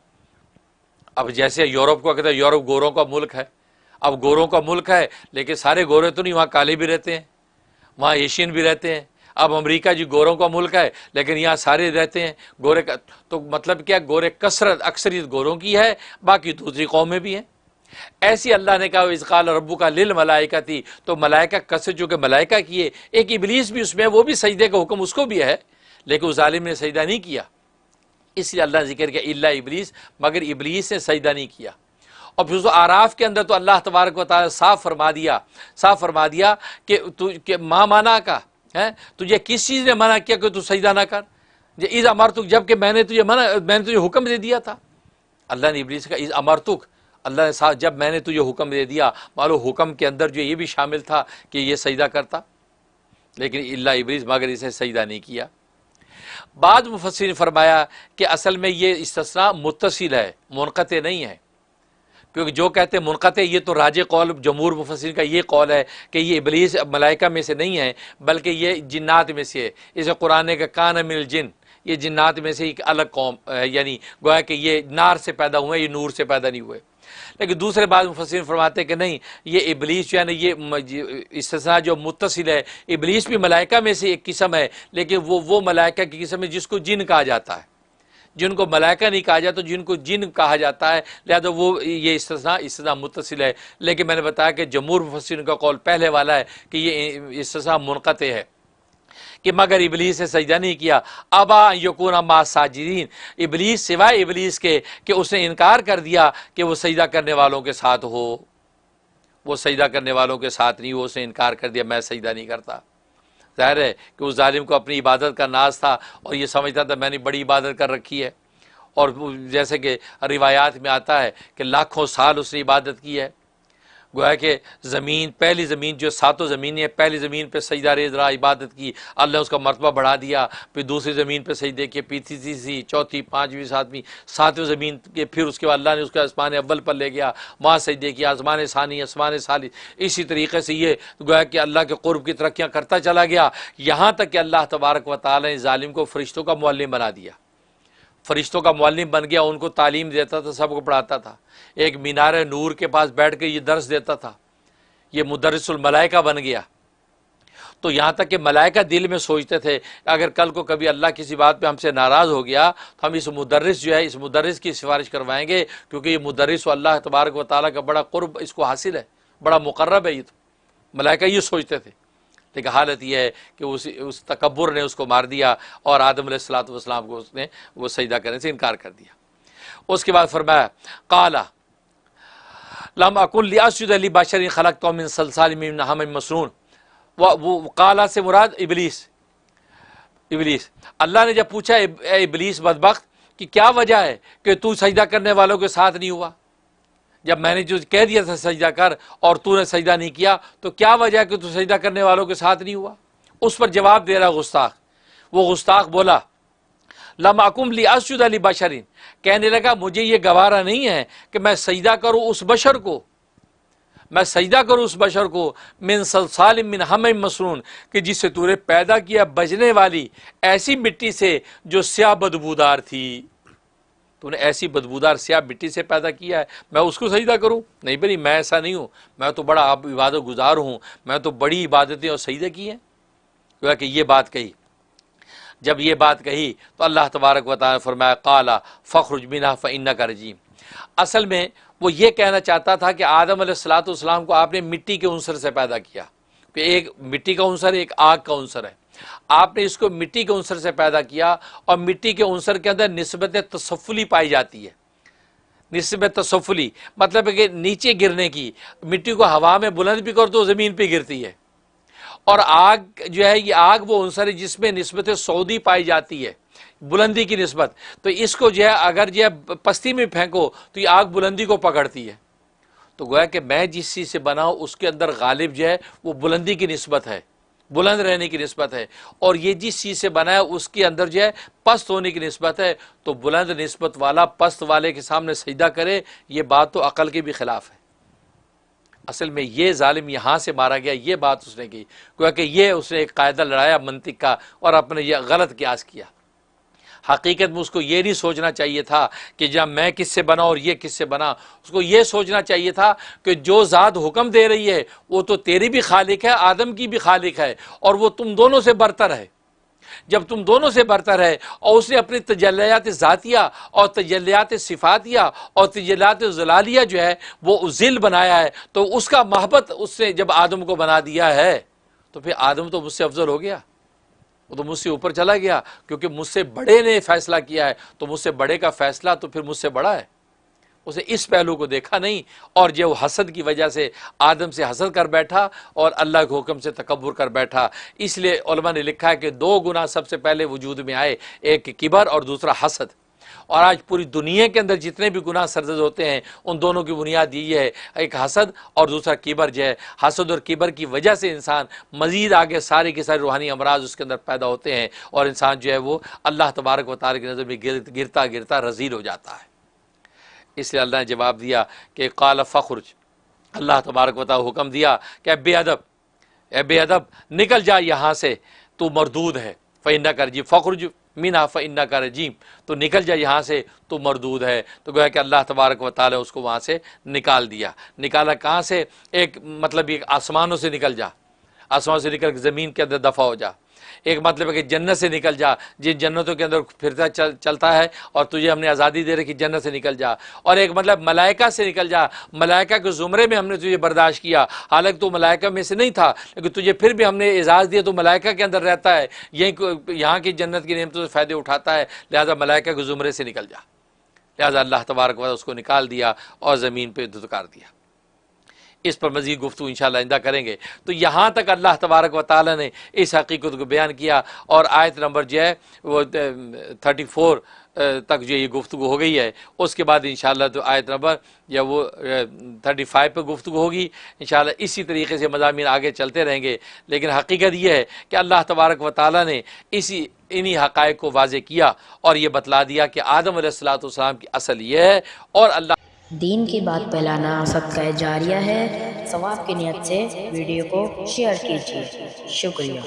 Speaker 2: اب جیسے یورپ کو کہتے ہیں یورپ گوروں کا ملک ہے، اب گوروں کا ملک ہے لیکن سارے گورے تو نہیں، وہاں کالے بھی رہتے ہیں، وہاں ایشین بھی رہتے ہیں۔ اب امریکہ جی گوروں کا ملک ہے لیکن یہاں سارے رہتے ہیں گورے کا، تو مطلب کیا گورے کثرت اکثریت گوروں کی ہے، باقی دوسری قومیں بھی ہیں۔ ایسی اللہ نے کہا اذ قال ربک للملائکۃ، تو ملائکہ کثرت جو کہ ملائکہ کی ہے، ایک ابلیس بھی اس میں، وہ بھی سجدے کا حکم اس کو بھی ہے، لیکن اس ظالم نے سجدہ نہیں کیا، اس لیے اللہ نے ذکر کیا الا ابلیس، مگر ابلیس نے سجدہ نہیں کیا۔ اور پھر اعراف کے اندر تو اللہ تبارک و تعالیٰ صاف فرما دیا کہ ماں مانا کا ہے، تجھے کس چیز نے منع کیا کہ تو سجدہ نہ کر، اذ امرتک، جب کہ میں نے تجھے حکم دے دیا تھا۔ اللہ نے ابلیس کا اذ امرتک، اللہ نے ساتھ جب میں نے تجھے حکم دے دیا، معلوم حکم کے اندر جو یہ بھی شامل تھا کہ یہ سجدہ کرتا، لیکن الا ابلیس، مگر اسے سجدہ نہیں کیا۔ بعض مفسرین نے فرمایا کہ اصل میں یہ استثناء متصل ہے، منقطع نہیں ہے، کیونکہ جو کہتے ہیں منقطع، یہ تو راجح قول جمہور مفسرین کا یہ قول ہے کہ یہ ابلیس ملائکہ میں سے نہیں ہے بلکہ یہ جنات میں سے ہے۔ اسے قرآن نے کہا کان من الجن، یہ جنات میں سے ایک الگ قوم ہے، یعنی گویا کہ یہ نار سے پیدا ہوئے، یہ نور سے پیدا نہیں ہوئے۔ لیکن دوسرے بعض مفسرین فرماتے ہیں کہ نہیں، یہ ابلیس جو ہے نا، یہ استثناء جو متصل ہے، ابلیس بھی ملائکہ میں سے ایک قسم ہے، لیکن وہ ملائکہ کی قسم ہے جس کو جن کہا جاتا ہے، جن کو ملائکہ نہیں کہا جاتا، جن کو جن کہا جاتا ہے، لہذا وہ یہ استثناء متصل ہے۔ لیکن میں نے بتایا کہ جمہور مفسرین کا قول پہلے والا ہے کہ یہ استثناء منقطع ہے، کہ مگر ابلیس نے سجدہ نہیں کیا، ابا ان یکون مع الساجدین، ابلیس سوائے ابلیس کے کہ اس نے انکار کر دیا کہ وہ سجدہ کرنے والوں کے ساتھ ہو، وہ سجدہ کرنے والوں کے ساتھ نہیں، وہ اس نے انکار کر دیا، میں سجدہ نہیں کرتا۔ ظاہر ہے کہ اس ظالم کو اپنی عبادت کا ناز تھا اور یہ سمجھتا تھا میں نے بڑی عبادت کر رکھی ہے، اور جیسے کہ روایات میں آتا ہے کہ لاکھوں سال اس نے عبادت کی ہے، گویا کہ پہلی زمین جو ساتوں زمینیں ہیں، پہلی زمین پہ سجدہ ریز رہا، عبادت کی، اللہ نے اس کا مرتبہ بڑھا دیا، پھر دوسری زمین پہ سجدے کیے، پھر تیسری، چوتھی، پانچویں، ساتویں زمین کے، پھر اس کے بعد اللہ نے اس کو آسمان اول پر لے گیا، وہاں سجدے کیا، آسمان ثانی، آسمان ثالث، اسی طریقے سے یہ گویا کہ اللہ کے قرب کی ترقیاں کرتا چلا گیا، یہاں تک کہ اللہ تبارک و تعالیٰ نے ظالم کو فرشتوں کا معلم بنا دیا، فرشتوں کا معلم بن گیا، ان کو تعلیم دیتا تھا، سب کو پڑھاتا تھا، ایک مینار نور کے پاس بیٹھ کے یہ درس دیتا تھا، یہ مدرس الملائکہ بن گیا۔ تو یہاں تک کہ ملائکہ دل میں سوچتے تھے اگر کل کو کبھی اللہ کسی بات پہ ہم سے ناراض ہو گیا تو ہم اس مدرس جو ہے اس مدرس کی سفارش کروائیں گے، کیونکہ یہ مدرس و اللہ تبارک و تعالیٰ کا بڑا قرب اس کو حاصل ہے، بڑا مقرب ہے یہ، تو ملائکہ یہ سوچتے تھے۔ لیکن حالت یہ ہے کہ اس تکبر نے اس کو مار دیا اور آدم علیہ الصلوۃ والسلام کو اس نے وہ سجدہ کرنے سے انکار کر دیا۔ اس کے بعد فرمایا قال لم اکن لاسجد لبشر خلقته من صلصال من حمأ مسنون، وہ قالا سے مراد ابلیس اللہ نے جب پوچھا اے ابلیس بدبخت کہ کیا وجہ ہے کہ تو سجدہ کرنے والوں کے ساتھ نہیں ہوا، جب میں نے جو کہہ دیا تھا سجدہ کر اور تو نے سجدہ نہیں کیا تو کیا وجہ ہے کہ تو سجدہ کرنے والوں کے ساتھ نہیں ہوا؟ اس پر جواب دے رہا گستاخ، وہ گستاخ بولا لم اکم لاسجد لبشر، کہنے لگا مجھے یہ گوارا نہیں ہے کہ میں سجدہ کروں اس بشر کو، میں سجدہ کروں اس بشر کو من صلصال من حمأ مسنون، کہ جس سے تو نے پیدا کیا بجنے والی ایسی مٹی سے جو سیاہ بدبودار تھی، تو نے ایسی بدبودار سیاہ مٹی سے پیدا کیا ہے، میں اس کو سجدہ کروں؟ نہیں بھائی، میں ایسا نہیں ہوں، میں تو بڑا عبادت گزار ہوں، میں تو بڑی عبادتیں اور سجدے کی ہیں۔ کہ یہ بات کہی، جب یہ بات کہی تو اللہ تبارک و تعالیٰ نے فرمایا قال فاخرج منها فإنك رجیم۔ اصل میں وہ یہ کہنا چاہتا تھا کہ آدم علیہ الصلوۃ والسلام کو آپ نے مٹی کے عنصر سے پیدا کیا، کہ ایک مٹی کا عنصر ایک آگ کا عنصر ہے، آپ نے اس کو مٹی کے عنصر سے پیدا کیا، اور مٹی کے عنصر کے اندر نسبت تسفلی پائی جاتی ہے۔ نسبت تسفلی مطلب ہے کہ نیچے گرنے کی، مٹی کو ہوا میں بلند بھی کر تو زمین پہ گرتی ہے، اور آگ جو ہے یہ آگ وہ عنصر ہے جس میں نسبت سعودی پائی جاتی ہے، بلندی کی نسبت، تو اس کو جو ہے اگر جو ہے پستی میں پھینکو تو یہ آگ بلندی کو پکڑتی ہے، تو گویا کہ میں جس چیز سے بنا ہوں اس کے اندر غالب جو ہے وہ بلندی کی نسبت ہے، بلند رہنے کی نسبت ہے، اور یہ جس چیز سے بنا ہے اس کے اندر جو ہے پست ہونے کی نسبت ہے، تو بلند نسبت والا پست والے کے سامنے سجدہ کرے، یہ بات تو عقل کے بھی خلاف ہے۔ اصل میں یہ ظالم یہاں سے مارا گیا، یہ بات اس نے کی، کیونکہ یہ اس نے ایک قاعدہ لڑایا منطق کا اور اپنے یہ غلط قیاس کیا۔ حقیقت میں اس کو یہ نہیں سوچنا چاہیے تھا کہ جب میں کس سے بنا اور یہ کس سے بنا، اس کو یہ سوچنا چاہیے تھا کہ جو ذات حکم دے رہی ہے وہ تو تیری بھی خالق ہے، آدم کی بھی خالق ہے، اور وہ تم دونوں سے برتر ہے۔ جب تم دونوں سے برتر ہے اور اس نے اپنی تجلیات ذاتیہ اور تجلیات صفاتیہ اور تجلیات ظلالیہ جو ہے وہ ذل بنایا ہے، تو اس کا محبت اس نے جب آدم کو بنا دیا ہے تو پھر آدم تو مجھ سے افضل ہو گیا، وہ تو مجھ سے اوپر چلا گیا، کیونکہ مجھ سے بڑے نے فیصلہ کیا ہے، تو مجھ سے بڑے کا فیصلہ تو پھر مجھ سے بڑا ہے۔ اسے اس پہلو کو دیکھا نہیں، اور جو حسد کی وجہ سے آدم سے حسد کر بیٹھا اور اللہ کے حکم سے تکبر کر بیٹھا۔ اس لیے علماء نے لکھا ہے کہ دو گناہ سب سے پہلے وجود میں آئے، ایک کبر اور دوسرا حسد، اور آج پوری دنیا کے اندر جتنے بھی گناہ سرزد ہوتے ہیں ان دونوں کی بنیاد یہ ہے، ایک حسد اور دوسرا کبر جو ہے۔ حسد اور کبر کی وجہ سے انسان مزید آگے سارے کے سارے روحانی امراض اس کے اندر پیدا ہوتے ہیں، اور انسان جو ہے وہ اللہ تبارک و تعالیٰ کی نظر میں گرتا گرتا رذیل ہو جاتا ہے۔ اس لیے اللہ نے جواب دیا کہ قال فخرج، اللہ تبارک و تعالیٰ حکم دیا کہ اے بے ادب نکل جا یہاں سے، تو مردود ہے، فإنک رجیم، فخرج منها فإنک رجیم، تو نکل جا یہاں سے، تو مردود ہے۔ تو گویا کہ اللہ تبارک و تعالیٰ اس کو وہاں سے نکال دیا۔ نکالا کہاں سے؟ ایک مطلب ایک آسمانوں سے نکل جا، آسمان سے نکل کے زمین کے اندر دفع ہو جا۔ ایک مطلب ہے کہ جنت سے نکل جا، جن جنتوں کے اندر پھرتا چلتا ہے اور تجھے ہم نے آزادی دے رکھی، جنت سے نکل جا۔ اور ایک مطلب ملائکہ سے نکل جا، ملائکہ کے زمرے میں ہم نے تجھے برداشت کیا، حالانکہ تو ملائکہ میں سے نہیں تھا، لیکن تجھے پھر بھی ہم نے اعزاز دیا، تو ملائکہ کے اندر رہتا ہے، یہاں کی جنت کی نعمتوں سے فائدے اٹھاتا ہے، لہذا ملائکہ کے زمرے سے نکل جا۔ لہذا اللہ تبارک و تعالیٰ اس کو نکال دیا اور زمین پہ دھتکار دیا۔ اس پر مزید گفتگو انشاءاللہ آئندہ کریں گے۔ تو یہاں تک اللہ تبارک و تعالیٰ نے اس حقیقت کو بیان کیا، اور آیت نمبر جو ہے وہ 34 تک جو یہ گفتگو ہو گئی ہے۔ اس کے بعد انشاءاللہ تو آیت نمبر یا وہ 35 پہ گفتگو ہوگی انشاءاللہ۔ اسی طریقے سے مضامین آگے چلتے رہیں گے، لیکن حقیقت یہ ہے کہ اللہ تبارک و تعالیٰ نے انہی حقائق کو واضح کیا اور یہ بتلا دیا کہ آدم علیہ الصلوۃ والسلام کی اصل یہ ہے، اور اللہ
Speaker 3: دین کی بات پھیلانا صدقہ جاریہ ہے، ثواب کی نیت سے ویڈیو کو شیئر کیجیے۔ شکریہ۔